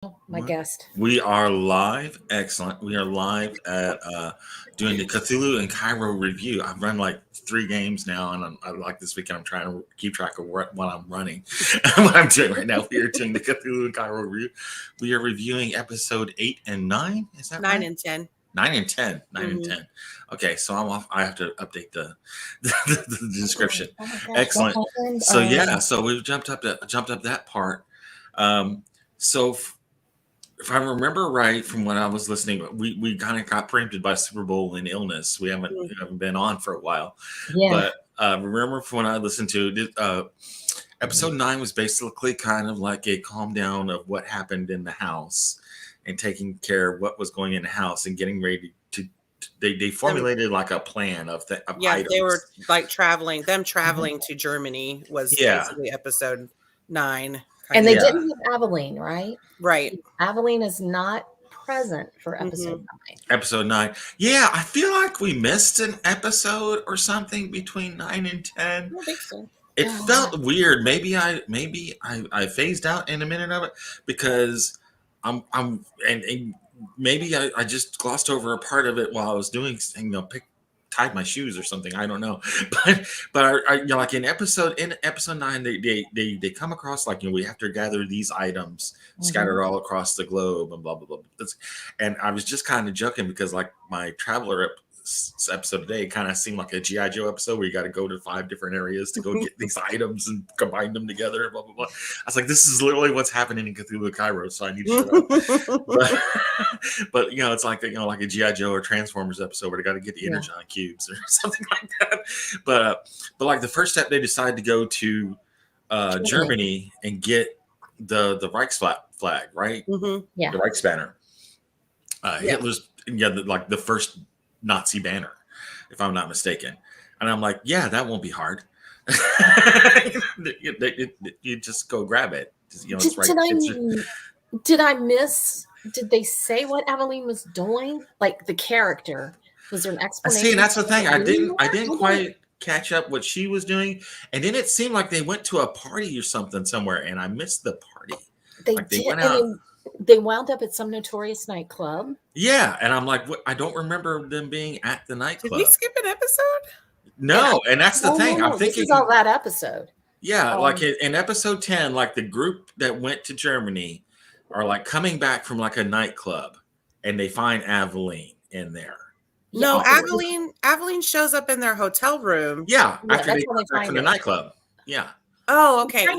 My guest. We are live. Excellent. We are live at doing the Cthulhu and Cairo review. I've run like 3 games now, and I like this weekend. I'm trying to keep track of what I'm running. What I'm doing right now. We are doing the Cthulhu and Cairo review. We are reviewing episode 8 and 9. Is that 9 right? and 10. 9 and 10. 9 and 10. Okay, so I'm off. I have to update the description. Oh my gosh, Excellent. what happened? So yeah, so we've jumped up that part. So if I remember right from when I was listening, we kind of got preempted by Super Bowl and illness. We haven't been on for a while. Yeah. But remember from when I listened to it, episode 9 was basically kind of like a calm down of what happened in the house and taking care of what was going in the house and getting ready to. They formulated like a plan of items. They were like traveling to Germany was basically episode 9. And they didn't have Aveline, right? Right. Aveline is not present for episode 9. Episode 9. Yeah, I feel like we missed an episode or something between 9 and 10. I don't think so. It felt weird. Maybe I phased out in a minute of it because maybe I just glossed over a part of it while I was doing, tied my shoes or something. I don't know, but I like in episode 9, they come across like we have to gather these items scattered all across the globe and blah blah blah. And I was just kind of joking because like my traveler episode today kind of seemed like a GI Joe episode where you got to go to 5 different areas to go get these items and combine them together. Blah blah blah. I was like, this is literally what's happening in Cthulhu Cairo, so I need to shut up. But it's like like a GI Joe or Transformers episode where they got to get the Energon cubes or something like that. But like the first step, they decided to go to Germany and get the Reichsflag, right? Mm-hmm. Yeah, the Reichsbanner. Hitler's the first Nazi banner, if I'm not mistaken. And I'm like, yeah, that won't be hard. You just go grab it. It's right. Did I miss? Did they say what Aveline was doing? Like the character, was there an explanation? See, and that's the thing. I didn't quite catch up what she was doing, and then it seemed like they went to a party or something somewhere, and I missed the party. They went out. They wound up at some notorious nightclub. Yeah, and I'm like, I don't remember them being at the nightclub. Did we skip an episode? No, and that's the thing. I'm thinking this is all that episode. Yeah, like in episode 10, like the group that went to Germany are like coming back from like a nightclub, and they find Aveline in there. No, Aveline shows up in their hotel room. Yeah, after they come back from the nightclub. Yeah. Oh, okay. I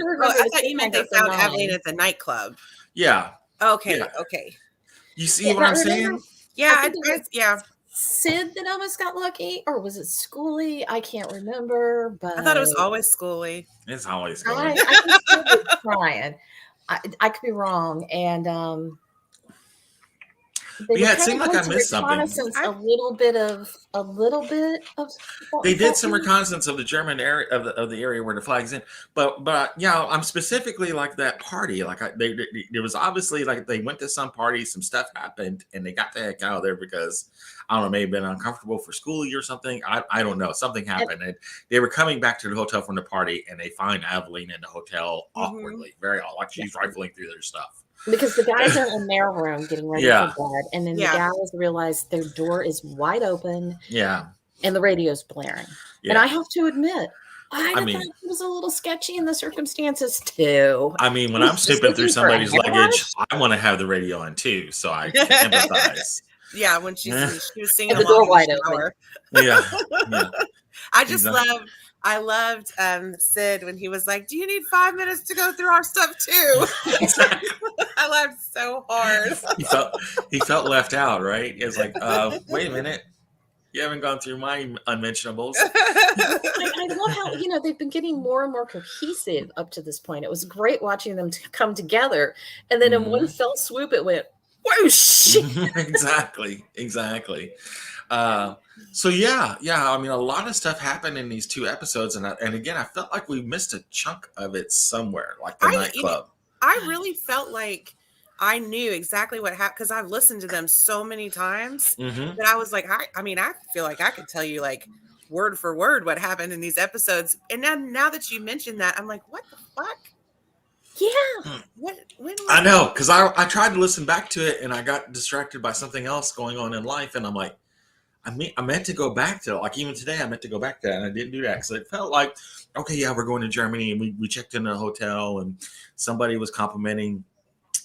thought you meant they found Aveline at the nightclub. Yeah. Okay. Yeah. Okay. You see what I'm saying? Yeah. Sid that almost got lucky, or was it Schoolie? I can't remember, but I thought it was always Schoolie. It's always Schoolie. I was trying. I could be wrong, and it seemed like I missed something. A little bit of. They did some reconnaissance of the German area of the area where the flag's in, but I'm specifically like that party. Like there was obviously like they went to some party, some stuff happened, and they got the heck out of there because I don't know, maybe been uncomfortable for Schoolie or something. I don't know. Something happened, and they were coming back to the hotel from the party, and they find Aveline in the hotel awkwardly, very odd, like she's rifling through their stuff. Because the guys are in their room getting ready for bed, and then the guys realize their door is wide open. Yeah. And the radio's blaring. Yeah. And I have to admit, I thought it was a little sketchy in the circumstances too. I mean, when I'm snooping through somebody's luggage, I want to have the radio on too, so I can empathize. Yeah, when she was singing the door wide open. Yeah. I loved Sid when he was like, "Do you need 5 minutes to go through our stuff too?" I laughed so hard. He felt left out, right? It's like, wait a minute, you haven't gone through my unmentionables. I love how they've been getting more and more cohesive up to this point. It was great watching them come together, and then in one fell swoop, it went whoosh. Exactly. So yeah. I mean, a lot of stuff happened in these 2 episodes, and again, I felt like we missed a chunk of it somewhere, like the nightclub. I really felt like I knew exactly what happened because I've listened to them so many times that I was like, I feel like I could tell you like word for word what happened in these episodes. And now that you mentioned that, I'm like, what the fuck? Yeah. When was I know, because I tried to listen back to it and I got distracted by something else going on in life, and I'm like, I meant to go back to it. Like even today, I meant to go back to that, and I didn't do that because it felt like, okay, yeah, we're going to Germany, and we checked in a hotel, and somebody was complimenting,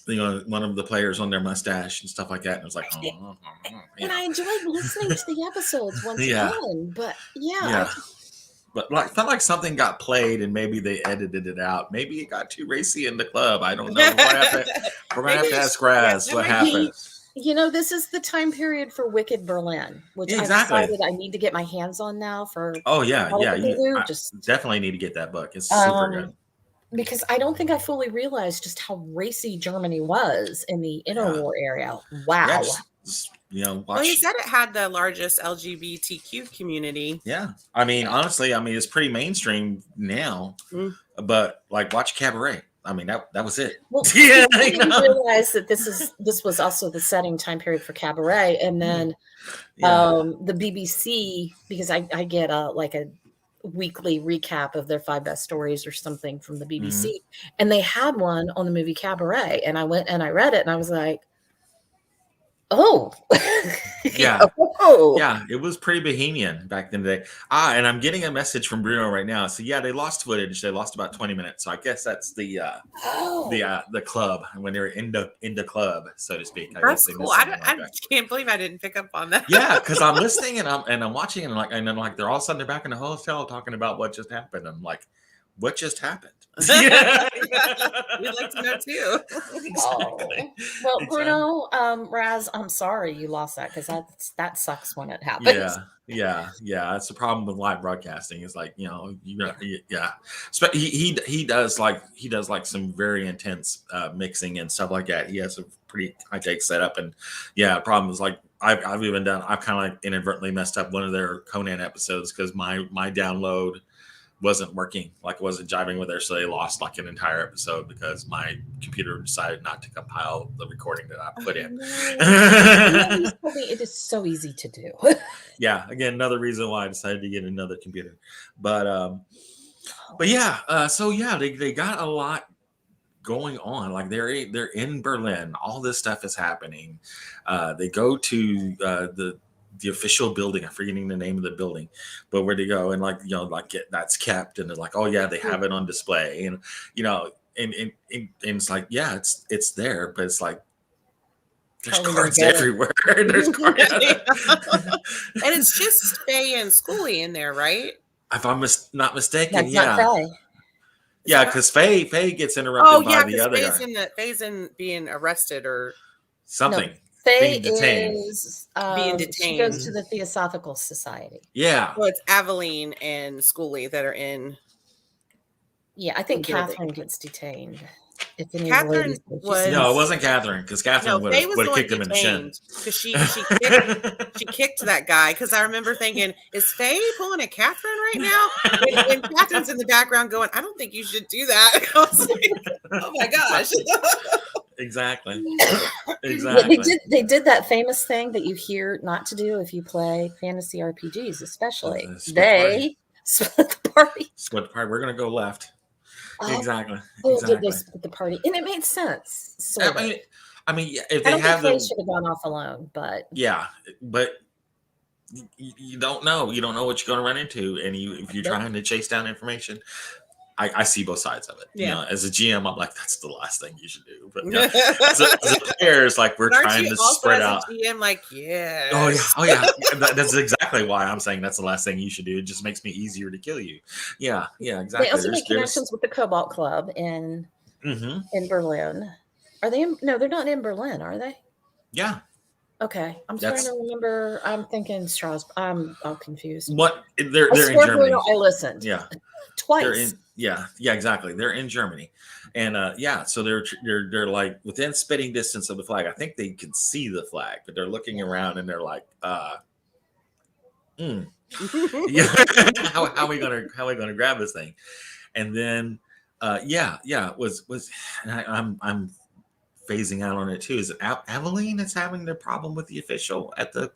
one of the players on their mustache and stuff like that, and it was like, And I enjoyed listening to the episodes once Yeah. again, but yeah, yeah. But like felt like something got played, and maybe they edited it out. Maybe it got too racy in the club. I don't know. We're gonna have to ask Raz what happened. This is the time period for Wicked Berlin, which Exactly. I decided I need to get my hands on now for. Oh yeah, yeah. Cthulhu, I definitely need to get that book. It's super good. Because I don't think I fully realized just how racy Germany was in the interwar area. Wow. Yeah, well, he said it had the largest LGBTQ community. Yeah, I mean, honestly, it's pretty mainstream now. But like, watch Cabaret. I mean, that was it. Well, yeah, I didn't realize that this was also the setting time period for Cabaret, and then the BBC, because I get a weekly recap of their 5 best stories or something from the BBC, and they had one on the movie Cabaret, and I went and I read it, and I was like, oh, yeah. Yeah, it was pretty bohemian back in the day. And I'm getting a message from Bruno right now. So yeah, they lost footage. They lost about 20 minutes. So I guess that's the club when they were in the club, so to speak. That's cool. I can't believe I didn't pick up on that. Yeah, because I'm listening and I'm watching and then they're all of a sudden they're back in the hotel talking about what just happened. I'm like, what just happened? We'd like to know too. Exactly. Well, Bruno, Raz, I'm sorry you lost that because that sucks when it happens. Yeah. That's the problem with live broadcasting. Is like So he does like some very intense mixing and stuff like that. He has a pretty high tech setup, and the problem is like I've kind of like inadvertently messed up one of their Conan episodes because my download wasn't working, like it wasn't jiving with her, so they lost like an entire episode because my computer decided not to compile the recording that I put in. It is so easy to do. Yeah, again, another reason why I decided to get another computer. But yeah, so yeah, they got a lot going on. Like they're in Berlin. All this stuff is happening. They go to the official building. I'm forgetting the name of the building, but where they go and that's kept, and they're like, oh yeah, they have it on display, and and it's like, yeah, it's there, but it's like there's cards everywhere. There's cards. And it's just Faye and Scully in there, right? If I'm not mistaken, That's not Faye. Yeah, because Faye gets interrupted by the other guy. Faye's in being arrested or something. No. Faye being detained. is being detained. She goes to the Theosophical Society. Yeah. So it's Aveline and Scully that are in. Yeah, I think Catherine gets detained. If any Catherine was no, it wasn't Catherine because Catherine would have kicked him in the shin. Because she kicked that guy. Because I remember thinking, is Faye pulling a Catherine right now? And Catherine's in the background going, I don't think you should do that. I was like, oh my gosh. Exactly. Yeah, they did that famous thing that you hear not to do if you play fantasy RPGs, especially. They split the party. Split the party. We're gonna go left. Exactly. Did they split the party? And it made sense. Sort of. I mean, if they have Faye should have gone off alone, but yeah, but you don't know. You don't know what you're going to run into, and if you're trying to chase down information. I see both sides of it. Yeah. As a GM, I'm like, that's the last thing you should do. But as a player, it's like we're trying to spread out. GM, like, yeah. Oh yeah. That's exactly why I'm saying that's the last thing you should do. It just makes me easier to kill you. Yeah, exactly. They also make connections with the Cobalt Club in Berlin. Are they? No, they're not in Berlin, are they? Yeah. Okay, I'm trying to remember. I'm thinking Strasbourg. I'm all confused. What? They're in Germany. I listened. Yeah. Twice. Yeah, exactly. They're in Germany, and so they're like within spitting distance of the flag. I think they can see the flag, but they're looking around and they're like, yeah, how are we gonna grab this thing? And then, was I'm phasing out on it too. Is it Aveline that's having the problem with the official at the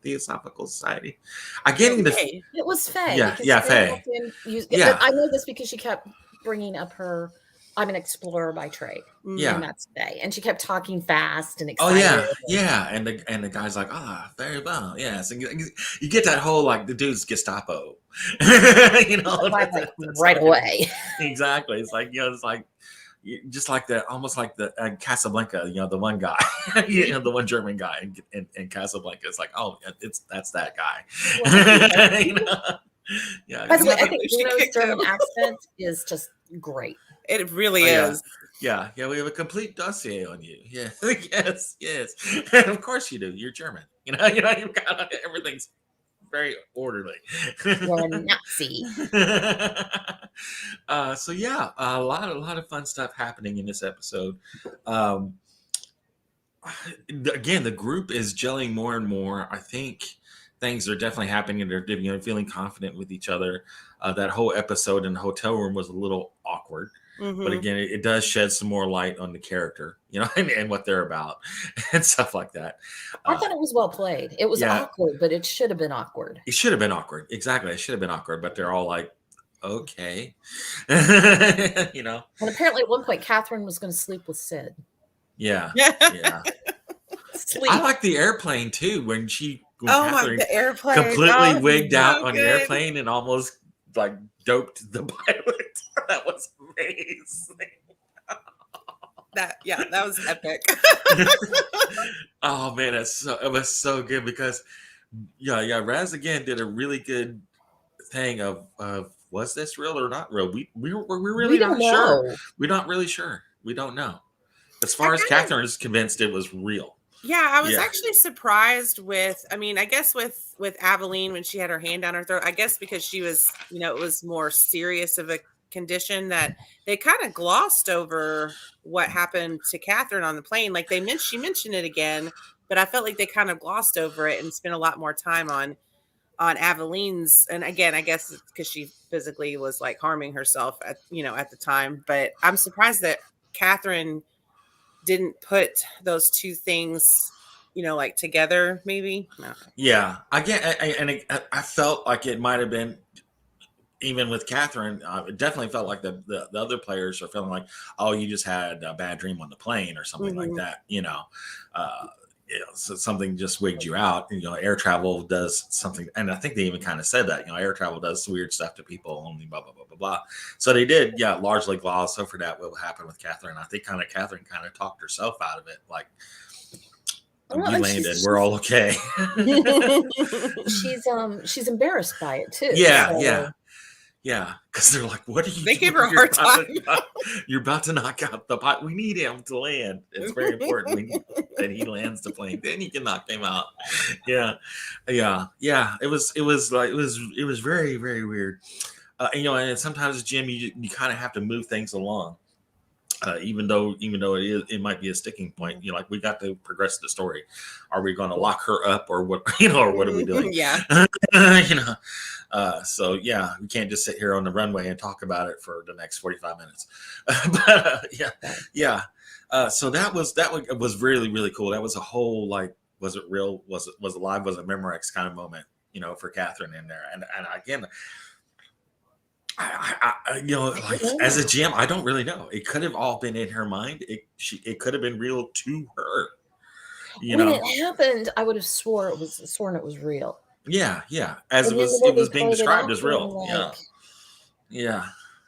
Theosophical Society? I'm getting it was Faye. Yeah, Faye. I know this because she kept bringing up her I'm an explorer by trade. Yeah. And that's Faye. And she kept talking fast and Oh excited. yeah. And the guy's like, very well. Yeah. So you get that whole like the dude's Gestapo. You know, Like right away. Exactly. It's like, it's like just like almost like the Casablanca, the one guy, the one German guy in Casablanca. It's like, oh, that's that guy. Well, Yeah. by the way, I like think she Bruno's kicked German him. accent is just great. It really yeah. is. Yeah, we have a complete dossier on you. Yeah, yes, and of course you do. You're German. You've got everything's very orderly. You're a Nazi. So yeah, a lot of fun stuff happening in this episode. Again, the group is gelling more and more. I think things are definitely happening, and they're feeling confident with each other. That whole episode in the hotel room was a little awkward. But again, it does shed some more light on the character, and what they're about and stuff like that. I thought it was well played. It was awkward, but it should have been awkward. It should have been awkward. Exactly. It should have been awkward, but they're all like, okay. And apparently at one point, Catherine was going to sleep with Sid. Yeah. Sleep. I like the airplane too, when Catherine the airplane completely wigged out on good. the airplane and almost like doped the pilot. That was amazing. That was epic. Oh man, it was so good because Raz again did a really good thing of was this real or not real? We're really not sure. We're not really sure. We don't know. As far as Catherine is convinced it was real. Yeah, I was actually surprised with, I guess with Aveline when she had her hand down her throat, I guess because she was, it was more serious of a condition that they kind of glossed over what happened to Catherine on the plane. Like she mentioned it again, but I felt like they kind of glossed over it and spent a lot more time on Aveline's. And again, I guess it's because she physically was like harming herself at the time. But I'm surprised that Catherine didn't put those two things, like together, maybe. No. Yeah, I felt like it might have been, even with Catherine, it definitely felt like the other players are feeling like, oh, you just had a bad dream on the plane or something like that, so something just wigged you out. Air travel does something, and I think they even kind of said that, air travel does weird stuff to people, only blah blah blah blah blah. So they did, largely gloss over that what happened with Catherine. I think Catherine kind of talked herself out of it, like, we landed, we're all okay. She's embarrassed by it too. Yeah, because they're like, what are you They doing? gave her a hard time. You're about to knock out the pilot. We need him to land. It's very important that he lands the plane. Then you can knock him out. Yeah. It was very, very weird. And sometimes, Jim, you kind of have to move things along. Even though it might be a sticking point, like, we got to progress the story. Are we going to lock her up, or what? Or what are we doing? Yeah. So yeah, we can't just sit here on the runway and talk about it for the next 45 minutes. So that was really, really cool. That was a whole, like, was it real? Was it alive? Was it Memorex kind of moment, for Catherine in there? And again, like, as a GM, I don't really know. It could have all been in her mind. It could have been real to her. When it happened, I would have sworn it was real. Yeah. As it was being described as real. Like, yeah.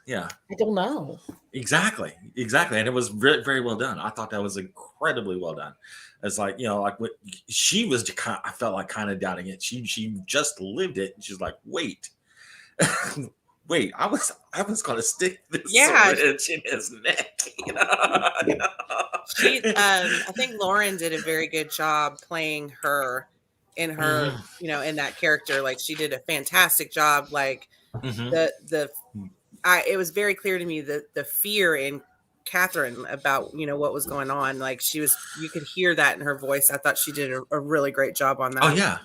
I don't know. Exactly. And it was very, very well done. I thought that was incredibly well done. It's like, like what she was, I felt like kind of doubting it. She just lived it. She's like, wait, I was going to stick this syringe in his neck. I think Lauren did a very good job playing her in her, in that character. Like, she did a fantastic job. Like, it was very clear to me that the fear in Catherine about, what was going on. Like, you could hear that in her voice. I thought she did a really great job on that. Oh yeah.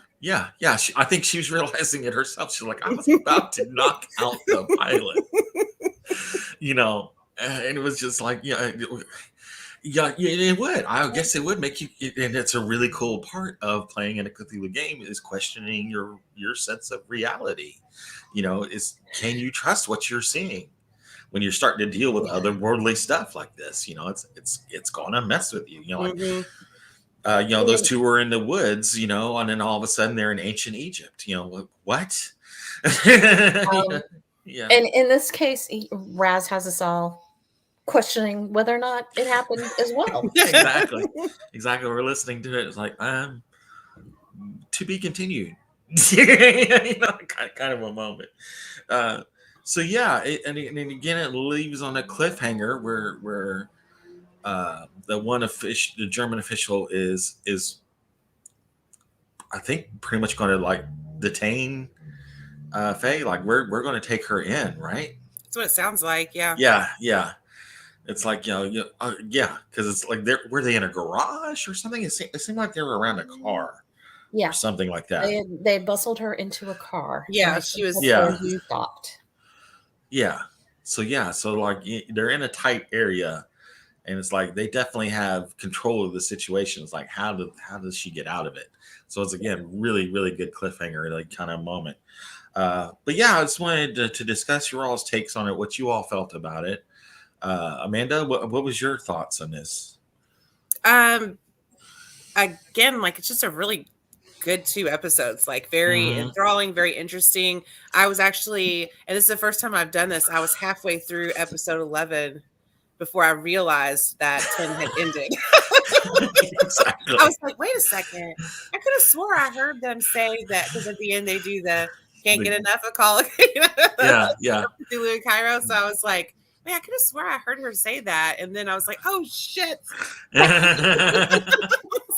I think she was realizing it herself. She's like, I was about to knock out the pilot, and it was just like, it would. I guess it would make you, and it's a really cool part of playing in a Cthulhu game, is questioning your sense of reality. Can you trust what you're seeing? when you're starting to deal with otherworldly stuff like this. It's going to mess with you. Those two were in the woods, and then all of a sudden they're in ancient Egypt. What? Yeah. And in this case, Raz has us all questioning whether or not it happened as well. Exactly. We're listening to it. It's like, to be continued. Kind of a moment. So yeah, and again, it leaves on a cliffhanger where the German official is I think pretty much going to like detain Faye. Like we're going to take her in, right? That's what it sounds like. Yeah. Yeah. It's like because it's like were they in a garage or something? It seemed like they were around a car. Yeah, or something like that. They bustled her into a car. Yeah, she was. Yeah, you stopped. Yeah, so like they're in a tight area, and it's like they definitely have control of the situation. It's like how does she get out of it? So it's again really really good cliffhanger like kind of moment. But yeah, I just wanted to discuss your all's takes on it, what you all felt about it. Amanda, what was your thoughts on this? Again, like it's just a really good 2 episodes, like very enthralling, very interesting. I was actually, and this is the first time I've done this, I was halfway through episode 11 before I realized that 10 had ended. Exactly. I was like, wait a second. I could have swore I heard them say that, because at the end they do the can't get enough of Call of Cthulhu in Cairo. So I was like, man, I could have swore I heard her say that. And then I was like, oh shit.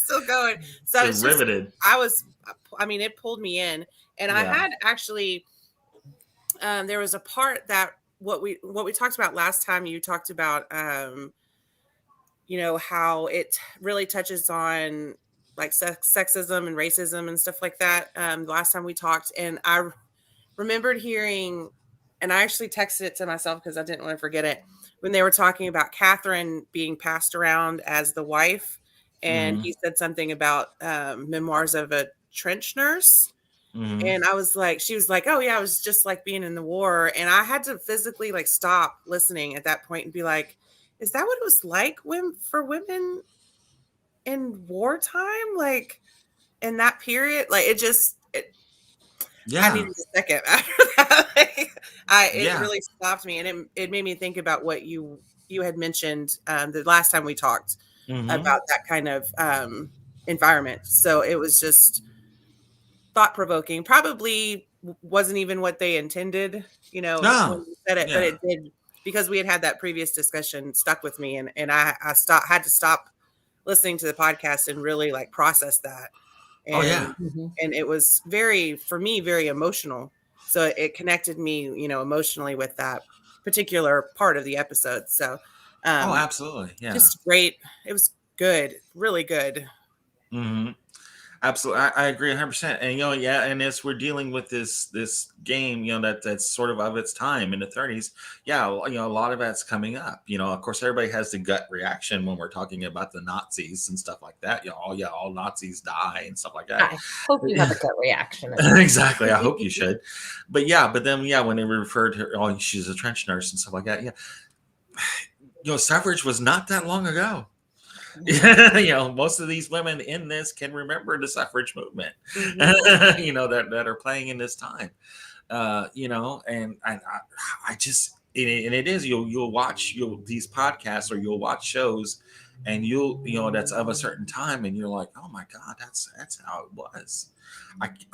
Still going. So it's riveted. It pulled me in. And I had actually, there was a part that what we talked about last time. You talked about, how it really touches on like sexism and racism and stuff like that. Last time we talked, and I remembered hearing, and I actually texted it to myself because I didn't want to forget it, when they were talking about Catherine being passed around as the wife. And he said something about memoirs of a trench nurse. And I was like, she was like, oh yeah, it was just like being in the war. And I had to physically like stop listening at that point and be like, is that what it was like for women in wartime? Like in that period? Like I needed a second after that. It really stopped me. And it made me think about what you had mentioned the last time we talked about that kind of environment. So it was just thought-provoking. Probably wasn't even what they intended, when we said it, but it did, because we had that previous discussion, stuck with me, and I had to stop listening to the podcast and really like process that. And, and it was for me, very emotional. So it connected me, emotionally with that particular part of the episode. So, absolutely. Yeah. Just great. It was good. Really good. Absolutely. I agree 100%. And, and as we're dealing with this game, that's sort of its time in the 30s. Yeah. A lot of that's coming up, of course, everybody has the gut reaction when we're talking about the Nazis and stuff like that. All Nazis die and stuff like that. I hope you have a gut reaction. Exactly. I hope you should. But then, when they referred to her, she's a trench nurse and stuff like that. Yeah. Suffrage was not that long ago. Most of these women in this can remember the suffrage movement, that are playing in this time, and I just, and it is, you'll watch these podcasts or you'll watch shows and that's of a certain time and you're like, oh my God, that's how it was.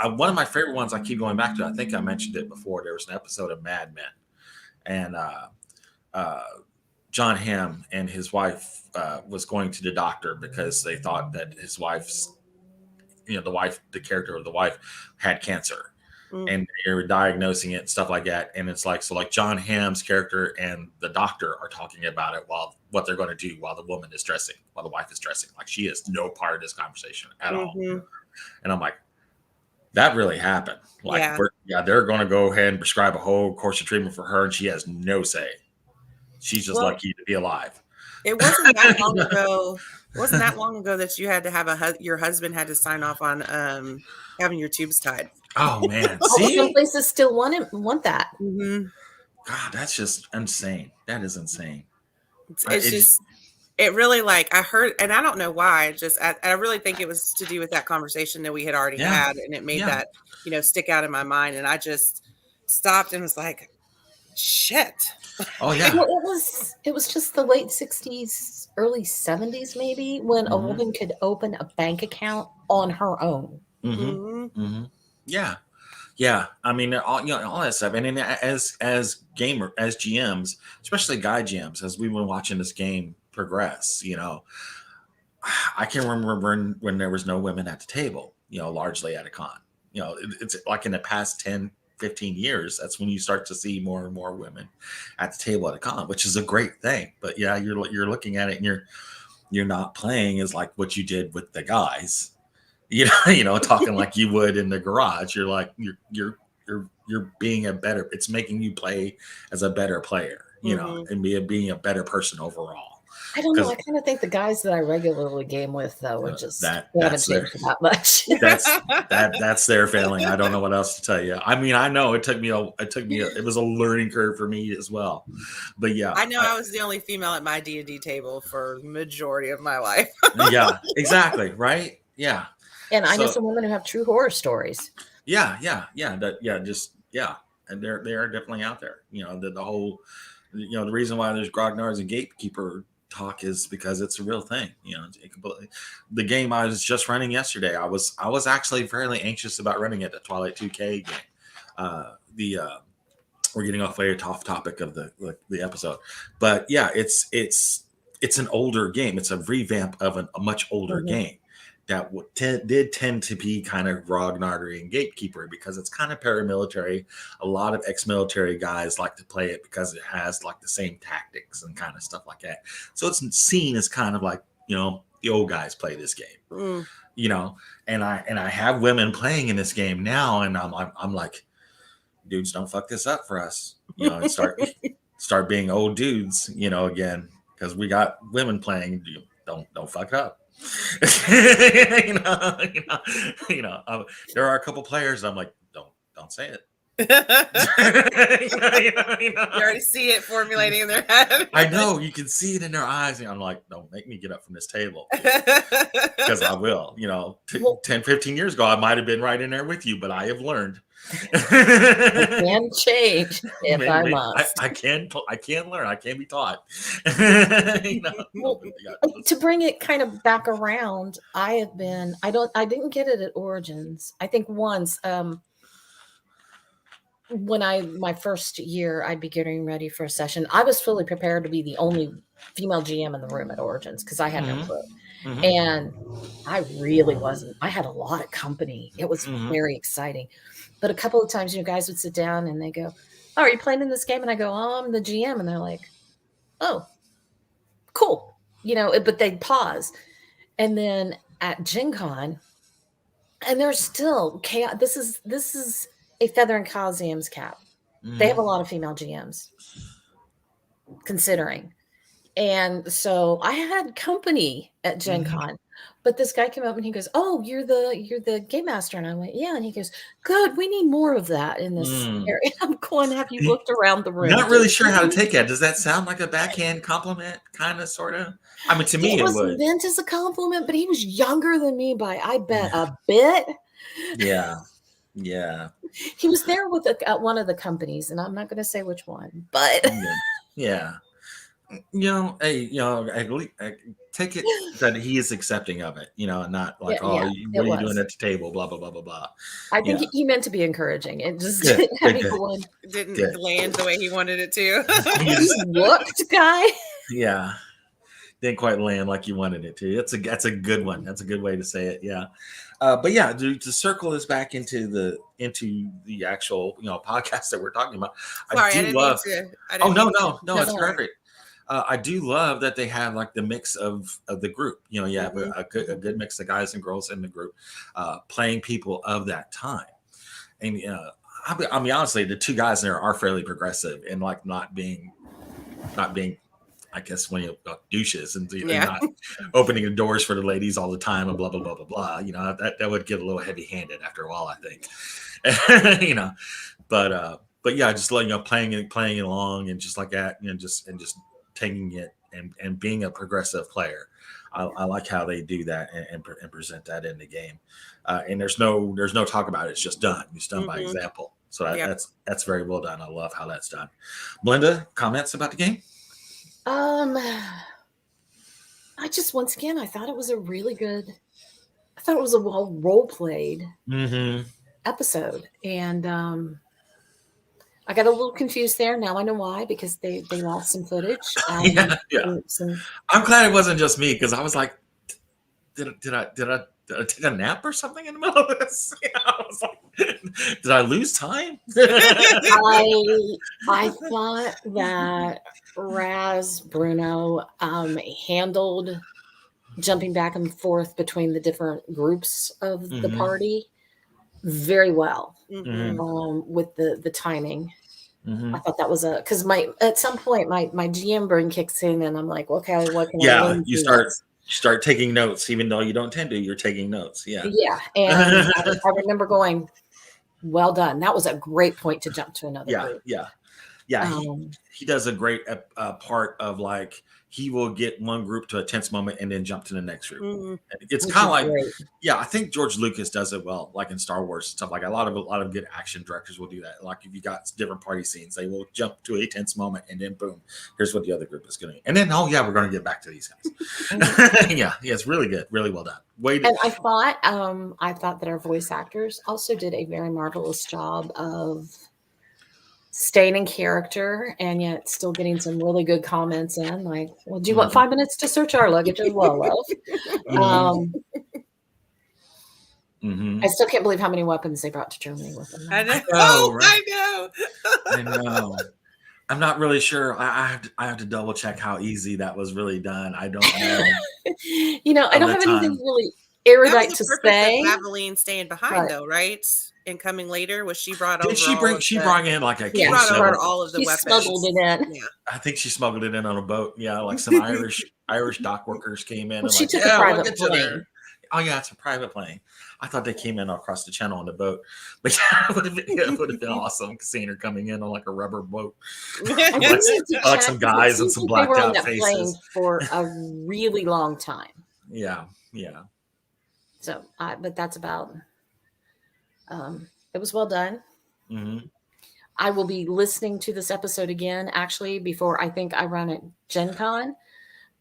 One of my favorite ones I keep going back to, I think I mentioned it before, there was an episode of Mad Men, and John Hamm and his wife was going to the doctor because they thought that his wife's, the character of the wife had cancer, and they were diagnosing it and stuff like that. And it's like, so like John Hamm's character and the doctor are talking about it while what they're going to do while the woman is dressing, while the wife is dressing. Like she has no part of this conversation at all. And I'm like, that really happened. Like, they're going to go ahead and prescribe a whole course of treatment for her, and she has no say. She's just lucky to be alive. It wasn't that long ago. It wasn't that long ago that you had to have your husband had to sign off on having your tubes tied. Oh man! See, some places still want that. God, that's just insane. That is insane. It's just, it really, like, I heard, and I don't know why, I really think it was to do with that conversation that we had already had, and it made that, stick out in my mind. And I just stopped and was like, shit. Oh yeah. Well, it was just the late 60s, early 70s, maybe, when a woman could open a bank account on her own. Yeah. Yeah, I mean, all that stuff, and then as GMs, especially guy GMs, as we've been watching this game progress, I can remember when there was no women at the table, largely at a con. It's like in the past 10, 15 years, that's when you start to see more and more women at the table at a con, which is a great thing. But yeah, you're looking at it and you're not playing as like what you did with the guys. Talking like you would in the garage. You're like you're being a better. It's making you play as a better player, and being a better person overall. I don't know. I kind of think the guys that I regularly game with, though, are just haven't changed that much. That's their failing. I don't know what else to tell you. I mean, I know it was a learning curve for me as well. But yeah, I know I was the only female at my D&D table for the majority of my life. Yeah, exactly. Right. Yeah. And I know some women who have true horror stories. Yeah. And they are definitely out there. The whole, the reason why there's grognards and gatekeeper talk is because it's a real thing. The game I was just running yesterday, I was actually fairly anxious about running it, the Twilight 2K game. We're getting off topic of the episode, but yeah, it's an older game. It's a revamp of a much older game that did tend to be kind of grognardery and gatekeeper because it's kind of paramilitary. A lot of ex-military guys like to play it because it has like the same tactics and kind of stuff like that. So it's seen as kind of like, the old guys play this game, and I have women playing in this game now. And I'm like, dudes, don't fuck this up for us, and start being old dudes, again, because we got women playing. Don't fuck it up. There are a couple players I'm like, don't say it. You already see it formulating in their head. I know, you can see it in their eyes, and I'm like, don't make me get up from this table, because I will. 10, 15 years ago I might have been right in there with you, but I have learned. I can change if I must. I can learn. I can be taught. To bring it kind of back around, I didn't get it at Origins. I think once, when my first year, I'd be getting ready for a session. I was fully prepared to be the only female GM in the room at Origins because I had no clue. And I really wasn't. I had a lot of company. It was very exciting. But a couple of times, guys would sit down and they go, "Oh, are you playing in this game?" And I go, "Oh, I'm the GM." And they're like, "Oh, cool." But they'd pause. And then at Gen Con, and there's still chaos. This is a Feather and Coliseum's cap. They have a lot of female GMs, considering. And so I had company at Gen Con, but this guy came up and he goes, "Oh, you're the game master." And I went, "Yeah." And he goes, "Good. We need more of that in this area." I'm going, "Have you looked around the room?" Not really sure how to take it. Does that sound like a backhand compliment, kind of, sort of? I mean, to me, it was meant as a compliment, but he was younger than me by, I bet, a bit. Yeah. He was there with one of the companies, and I'm not going to say which one, but yeah. I take it that he is accepting of it, and not like, what are you doing at the table, blah, blah, blah, blah, blah. I think he meant to be encouraging. It just didn't land the way he wanted it to. He looked, guy. Yeah. Didn't quite land like you wanted it to. That's a good one. That's a good way to say it. Yeah. But yeah, to circle this back into the actual, podcast that we're talking about. Sorry, I didn't love. No, it's perfect. I do love that they have like the mix of the group. You have a good mix of guys and girls in the group, playing people of that time. And I mean, honestly, the two guys there are fairly progressive and like not being, I guess, when you douches and not opening the doors for the ladies all the time and blah blah blah blah blah. That would get a little heavy handed after a while, I think. But but yeah, just like playing along and just like that, just taking it and being a progressive player. I like how they do that and present that in the game. And there's no talk about it. It's just done. It's done by example. So that's very well done. I love how that's done. Melinda, comments about the game? I just, once again, I thought it was a really good. I thought it was a well role played episode, and I got a little confused there. Now I know why, because they lost some footage. Yeah. I'm glad it wasn't just me, because I was like, did I take a nap or something in the middle of this? I was like, did I lose time? I thought that Raz Bruno handled jumping back and forth between the different groups of the party very well with the timing. I thought that was because at some point my GM brain kicks in and I'm like, okay, what can I learn? You start taking notes, even though you don't tend to. You're taking notes. Yeah. And I remember going, well done. That was a great point to jump to another group. He does a great part of, like, he will get one group to a tense moment and then jump to the next group. It's kind of like, I think George Lucas does it well, like in Star Wars and stuff. Like a lot of good action directors will do that. Like if you got different party scenes, they will jump to a tense moment and then boom, here's what the other group is going to. And then we're going to get back to these guys. It's really good, really well done. And I thought that our voice actors also did a very marvelous job of staying in character and yet still getting some really good comments in, like, well, do you want 5 minutes to search our luggage as well, love? I still can't believe how many weapons they brought to Germany with them. I know. I know. I'm not really sure. I have to double check how easy that was really done. I don't know. I don't have anything really erudite to say. Aveline staying behind, though, right? And coming later, was she brought over? She brought in like a case of all of the weapons. Smuggled it in. Yeah. I think she smuggled it in on a boat. Yeah, like some Irish dock workers came in. Well, she took a private plane. Oh yeah, it's a private plane. I thought they came in across the channel on the boat, but it would have been awesome seeing her coming in on like a rubber boat, like some guys and some blacked out faces for a really long time. Yeah. So, but that's about. It was well done. I will be listening to this episode again, actually, before I think I run at Gen Con,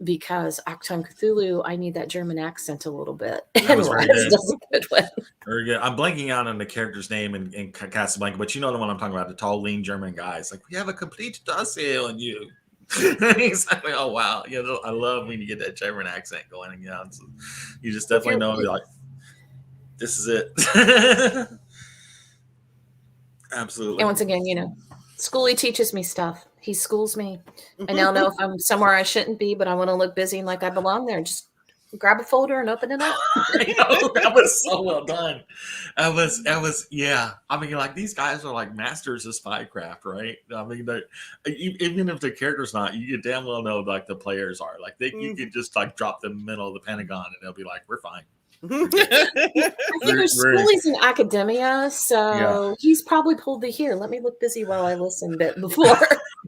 because Achtung Cthulhu, I need that German accent a little bit. That was very good. Does a good one. Very good. I'm blanking out on the character's name in Casablanca, but you know the one I'm talking about, the tall, lean German guy. It's like, we have a complete dossier on you. Exactly. Oh, wow. I love when you get that German accent going. You just definitely know, like, this is it. Absolutely. And once again, Schoolie teaches me stuff. He schools me. I now know if I'm somewhere I shouldn't be, but I want to look busy and like I belong there. Just grab a folder and open it up. That was so well done. That was yeah. I mean, like, these guys are like masters of spycraft, right? I mean, even if the character's not, you damn well know like the players are. Like you can just like drop them in the middle of the Pentagon and they'll be like, we're fine. I figure Schoolie's in academia, so he's probably pulled the here. Let me look busy while I listen bit before.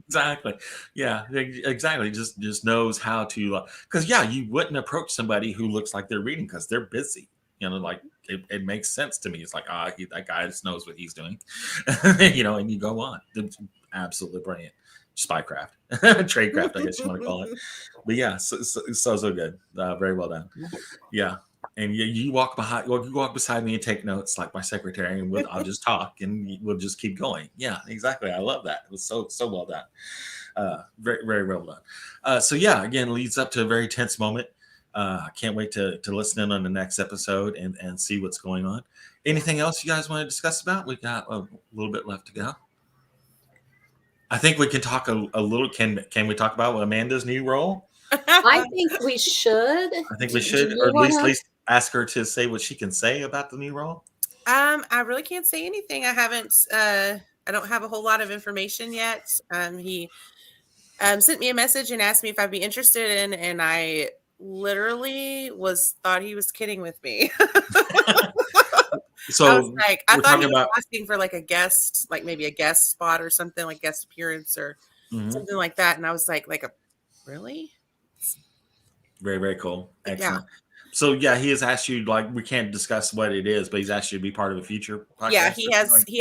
Exactly. Yeah, exactly. Just knows how to, because you wouldn't approach somebody who looks like they're reading because they're busy. Like it makes sense to me. It's like, that guy just knows what he's doing, and you go on. It's absolutely brilliant. Spycraft, tradecraft, I guess you want to call it. But yeah, so good. Very well done. Yeah. And you walk beside me and take notes like my secretary, and I'll just talk and we'll just keep going. Yeah, exactly. I love that. It was so well done. Very, very well done. So again, leads up to a very tense moment. I can't wait to listen in on the next episode and see what's going on. Anything else you guys want to discuss about? We got a little bit left to go. I think we can talk a little. Can we talk about Amanda's new role? I think we should. I think we should, or at least ask her to say what she can say about the new role. I really can't say anything. I haven't. I don't have a whole lot of information yet. He sent me a message and asked me if I'd be interested in, and I literally thought he was kidding with me. So was like, I thought he was asking for like a guest, like maybe a guest spot or something, like guest appearance or something like that. And I was like really? Very, very cool. Excellent. Yeah. So yeah, he has asked you, like, we can't discuss what it is, but he's asked you to be part of a future podcast. Yeah, he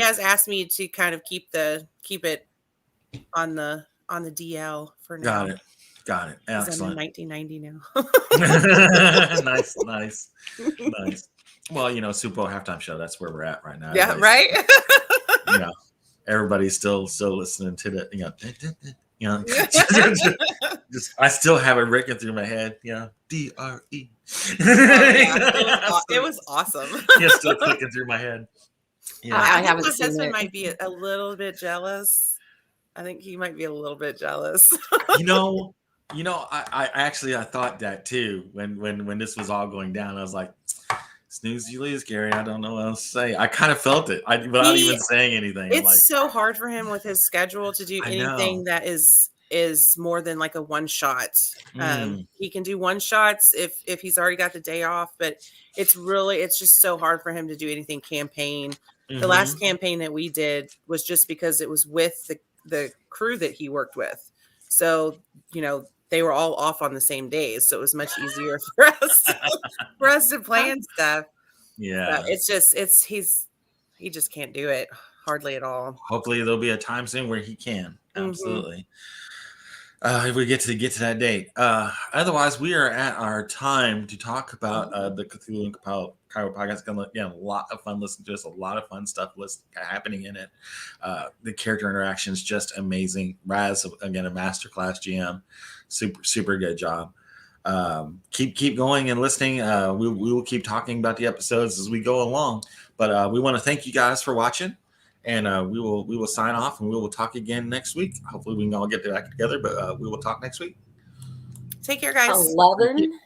has asked me to kind of keep it on the DL for now. Got it. Excellent. I'm in 1990 now. Nice. Well, Super Bowl halftime show. That's where we're at right now. Yeah, right. Everybody's still listening to the just I still have it ringing through my head. DRE. Oh, yeah. It was awesome. Still clicking through my head. I haven't seen it. My husband might be a little bit jealous. I think he might be a little bit jealous. I actually thought that too when this was all going down. I was like, snooze you lose, Gary. I don't know what else to say. I kind of felt it without even saying anything. It's so hard for him with his schedule to do anything that is more than like a one shot. He can do one shots if he's already got the day off, but it's just so hard for him to do anything campaign. The last campaign that we did was just because it was with the crew that he worked with. So, they were all off on the same days. So it was much easier for us to plan stuff. Yeah. But he just can't do it hardly at all. Hopefully there'll be a time soon where he can. Absolutely. If we get to that date. Otherwise, we are at our time to talk about the Cthulhu and Cairo podcast. A lot of fun listening to this, a lot of fun stuff happening in it. The character interaction is just amazing. Raz, again, a masterclass GM. Super good job. Keep going and listening. We will keep talking about the episodes as we go along. But we want to thank you guys for watching. And we will sign off, and we will talk again next week. Hopefully we can all get back together, but we will talk next week. Take care, guys. 11